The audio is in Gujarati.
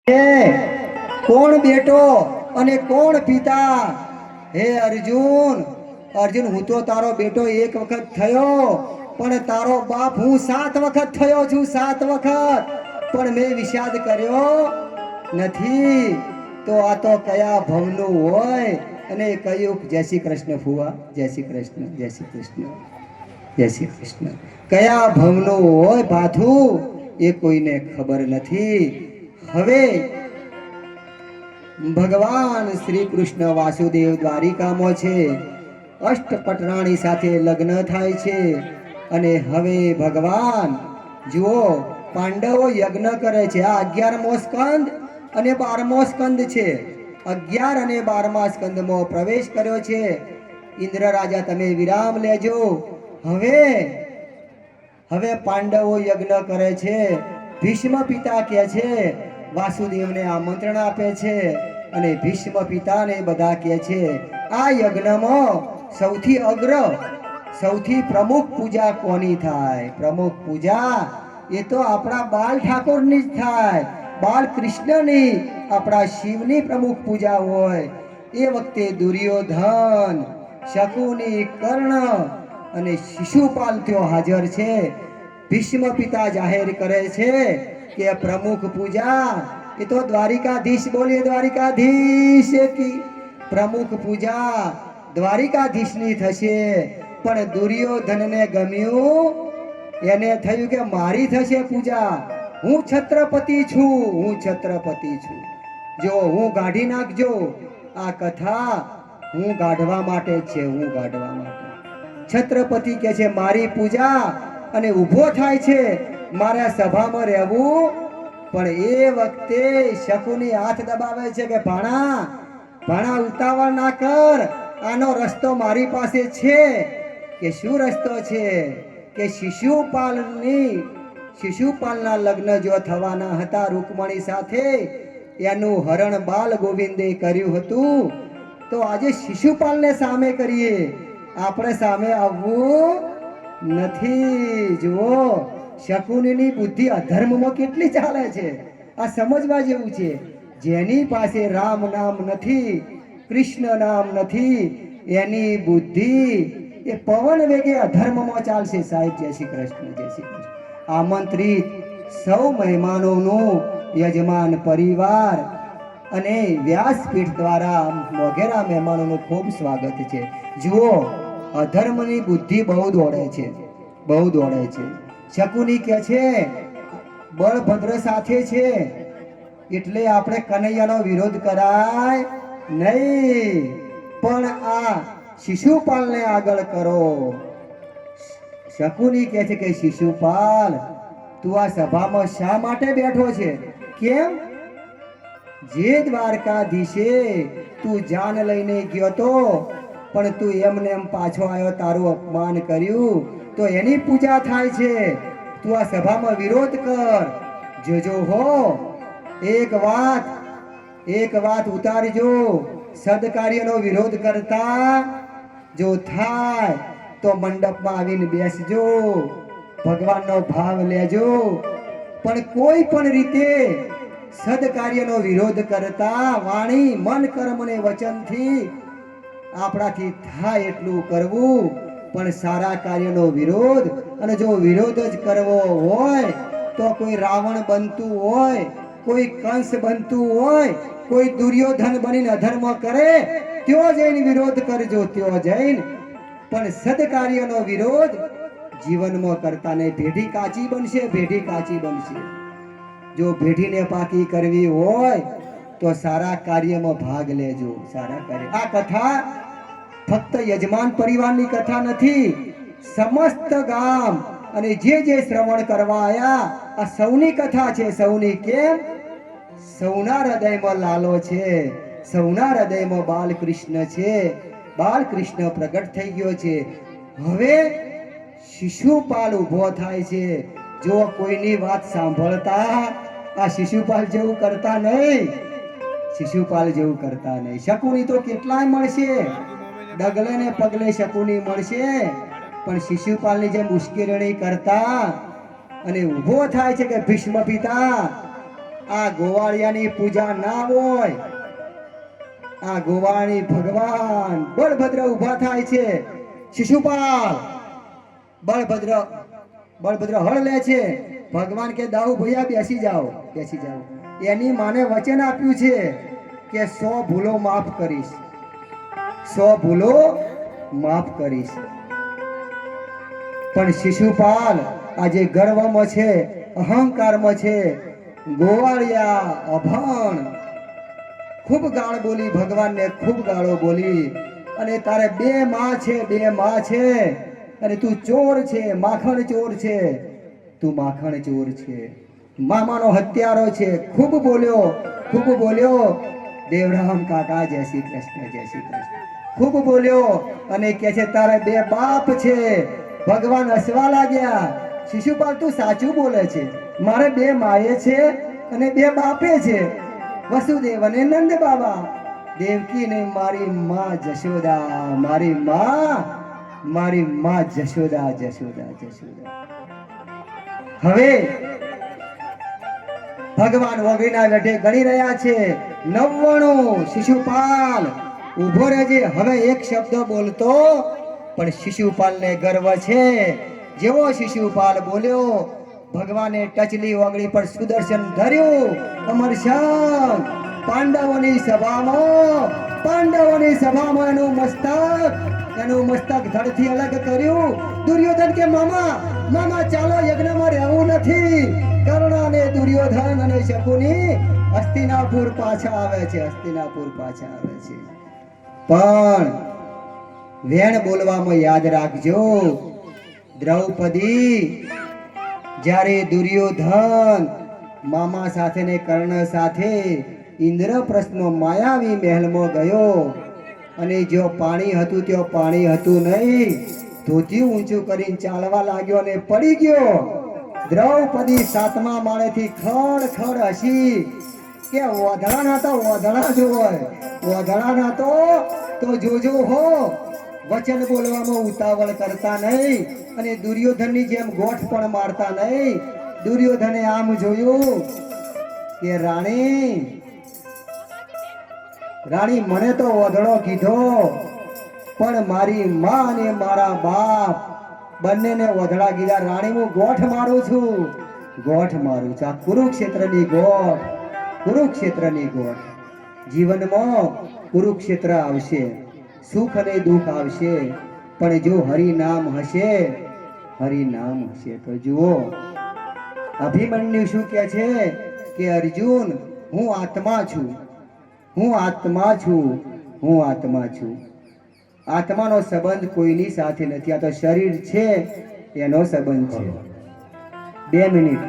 કોણ બેટો અને કોણ પિતા? હે અર્જુન, અર્જુન હું તો તારો બેટો એક વખત થયો, પણ તારો બાપ હું 7 વખત થયો છું, 7 વખત, પણ મેં વિષાદ કર્યો નથી. તો આ તો કયા ભવનું હોય અને કયું? જય શ્રી કૃષ્ણ ફુવા, જય શ્રી કૃષ્ણ, જય શ્રી કૃષ્ણ, જય શ્રી કૃષ્ણ. કયા ભવનું હોય બાથું એ કોઈને ખબર નથી. હવે ભગવાન શ્રી કૃષ્ણ વાસુદેવ દ્વારિકામાં છે, અષ્ટપટરાણી સાથે લગ્ન થાય છે. અને હવે ભગવાન જુઓ, પાંડવો યજ્ઞ કરે છે. આ 11મો સ્કંદ અને 12મો સ્કંદ છે. 11 અને 12મા સ્કંદમાં પ્રવેશ કર્યો છે. ઇન્દ્ર રાજા તમે વિરામ લેજો. હવે પાંડવો યજ્ઞ કરે છે. ભીષ્મ પિતા કહે છે, વાસુદેવને આમંત્રણ આપે છે. અને ભીષ્મ પિતાને બધા કહે છે, આ યજ્ઞમાં સૌથી અગ્ર, સૌથી પ્રમુખ પૂજા કોની થાય? પ્રમુખ પૂજા એ તો આપણા બાલ ઠાકોરની જ થાય, બાલ કૃષ્ણની, આપણા શિવની પ્રમુખ પૂજા હોય. એ વખતે દુર્યોધન, શકુની, કર્ણ અને શિશુપાલ ત્યાં હાજર છે. ભીષ્મ પિતા જાહેર કરે છે કે પ્રમુખ પૂજા એ તો દ્વારિકાધીશ, બોલીએ દ્વારિકાધીશ કી. પ્રમુખ પૂજા દ્વારિકાધીશની થશે. પણ દુર્યોધનને ગમ્યું, એને થયું કે મારી થશે પૂજા. હું છત્રપતિ છું, હું છત્રપતિ છું. જો હું કાઢી નાખજો, આ કથા હું કાઢવા માટે જ છે, હું કાઢવા માટે. છત્રપતિ કે છે મારી પૂજા, અને ઊભો થાય છે મારા સભામાં રહેવું. પણ એ વખતે શકુની હાથ દબાવે છે કે ભાણા, ભાણા ઉતાવળ ના કર, આનો રસ્તો મારી પાસે છે. કે શું રસ્તો છે? કે શિશુપાલના લગ્ન જો થવાના હતા રૂકમણી સાથે, એનું હરણ બાલ ગોવિંદે કર્યું હતું. તો આજે શિશુપાલને સામે કરીએ, આપણે સામે આવવું નથી. જુઓ, શકુનીની બુદ્ધિ અધર્મમાં કેટલી ચાલે છે, આ સમજવા જેવું છે. જેની પાસે રામ નામ નથી, કૃષ્ણ નામ નથી, એની બુદ્ધિ એ પવન વેગે અધર્મમાં ચાલશે. સાહેબ જય શ્રી કૃષ્ણ, જય શ્રી કૃષ્ણ. આમંત્રિત સૌ મહેમાનોનું યજમાન પરિવાર અને વ્યાસપીઠ દ્વારા મોઘેરા મહેમાનોનું ખૂબ સ્વાગત છે. જુઓ, અધર્મની બુદ્ધિ બહુ દોડે છે, બહુ દોડે છે. શકુની કહે છે બળભદ્ર સાથે છે એટલે આપણે કનૈયાનો વિરોધ કરાય નહીં, પણ આ શિશુપાલને આગળ કરો. શકુની કહે છે કે શિશુપાલ, તું આ સભામાં શા માટે બેઠો છે? કેમ? જે દ્વારકાધીશે તું જાન લઈને ગયો તો, પણ તું એમને એમ પાછો આવ્યો, તારું અપમાન કર્યું, તો એની પૂજા થાય છે. તું આ સભામાં વિરોધ કર. જોજો હો, એક વાત ઉતારજો. સદકાર્યનો વિરોધ કરતા જો થાય તો મંડપમાં આવીને બેસજો, ભગવાનનો ભાવ લેજો. પણ કોઈ પણ રીતે સદકાર્યનો વિરોધ કરતા વાણી, મન, કર્મ અને વચનથી આપણાથી થાય એટલું કરવું. પણ સારા કાર્યનો વિરોધ, અને જો વિરોધ જ કરવો હોય તો કોઈ રાવણ બનતું હોય, કોઈ કંસ બનતું હોય, કોઈ દુર્યોધન બનીને અધર્મ કરે, ત્યો જઈને વિરોધ કરજો, ત્યો જઈને. પણ સદકાર્યનો વિરોધ જીવનમાં કરતા નહીં. ભેઢી કાચી બનશે, ભેઢી કાચી બનશે. જો ભેઢીને પાકી કરવી હોય તો સારા કાર્યમાં ભાગ લેજો, સારા કાર્ય. આ કથા ફક્ત યજમાન પરિવારની કથા નથી, સમસ્ત ગામ અને જે શ્રવણ કરવા આયા આ સૌની કથા છે. સૌની. કેમ? સૌના હૃદયમાં લાલો છે, સૌના હૃદયમાં બાલકૃષ્ણ છે. બાલકૃષ્ણ પ્રગટ થઈ ગયો છે. હવે શિશુપાલ ઊભો થાય છે. જો કોઈની વાત સાંભળતા આ શિશુપાલ જેવું કરતા નહીં, શિશુપાલ જેવું કરતા નહીં. શકુની તો કેટલાય મળશે, ડગલે ને પગલે શકુની મળશે, પણ શિશુપાલની જેમ ઉશ્કેરણી કરતા અને ઊભો થાય છે કે ભીષ્મ પિતા આ ગોવાળિયાની પૂજા ના હોય. આ ગોવાળી ભગવાન બળભદ્ર ઊભા થાય છે. શિશુપાલ બળભદ્ર હળ લે છે. ભગવાન કે દાઉ ભૈયા બેસી જાઓ. એની માને વચન આપ્યું છે કે 100 ભૂલો માફ કરીશ. 100 ભૂલો માફ કરીશ. પણ શિશુપાલ આજે ગર્વમાં છે, અહંકારમાં છે. ગોવાળિયા અભણ ખૂબ ગાળ બોલી, ભગવાનને ખૂબ ગાળો બોલી. અને તારે 2 માં છે, 2 માં છે. અને તું ચોર છે, માખણ ચોર છે. તું માખણ ચોર છે, મામાનો હત્યારો છે. ખૂબ બોલ્યો. દેવરામ કાકા જય શ્રી કૃષ્ણ. ખૂબ બોલ્યો અને કે છે તારે 2 બાપ છે. ભગવાન હસવા લાગ્યા. શિશુપાલ તું સાચું બોલે છે, મારે 2 માએ છે અને 2 બાપે છે. વસુદેવ અને નંદ બાબા. દેવકી ને મારી માં જશોદા. મારી માં જશોદા. હવે ભગવાન વગડીના વેઢે ગણી રહ્યા છે 99. શિશુપાલ ઉભો રહેજે. હવે એક શબ્દ બોલતો પણ શિશુપાલને ગર્વ છે. જેવો શિશુપાલ બોલ્યો, ભગવાને ટચલી વગડી પર સુદર્શન ધર્યું. અમરશ્યામ પાંડવોની સભામાં એનું મસ્તક ધડથી અલગ કર્યું. દુર્યોધન કે મામા ચાલો, યજ્ઞમાં રહેવું નથી. કર્ણ અને દુર્યોધન અને શકુની હસ્તિનાપુર પાછા આવે છે. પણ વેણ બોલવામાં યાદ રાખજો, દ્રૌપદી જ્યારે દુર્યોધન મામા સાથે ને કર્ણ સાથે ઇન્દ્રપ્રસ્થનો માયાવી મહેલમાં ગયો અને જો પાણી હતું ત્યાં પાણી હતું નહીં, ધોતિયું ઊંચું કરીને ચાલવા લાગ્યો અને પડી ગયો. દ્રૌપદી 7મા માળેથી ખડ હસી કે ઓધળા જ હોય. ઓધળા તો જોજો હો, વચન બોલવામાં ઉતાવળ કરતા નહીં અને દુર્યોધનની જેમ ગોઠ પણ મારતા નહીં. દુર્યોધને આમ જોયું કે રાણી મને તો ઓધળો કીધો, પણ મારી માં અને મારા બાપ બંનેને ઓધળા કીધા. રાણી હું ગોઠ મારું છું. આ કુરુક્ષેત્રની ગોઠ. જીવનમાં કુરુક્ષેત્ર આવશે, સુખ અને દુઃખ આવશે, પણ જો હરિનામ હશે તો જુઓ અભિમન્યુ શું કહે છે કે અર્જુન હું આત્મા છું. આત્માનો સંબંધ કોઈની સાથે નથી. આ તો શરીર છે એનો સંબંધ છે. 2 મિનિટ.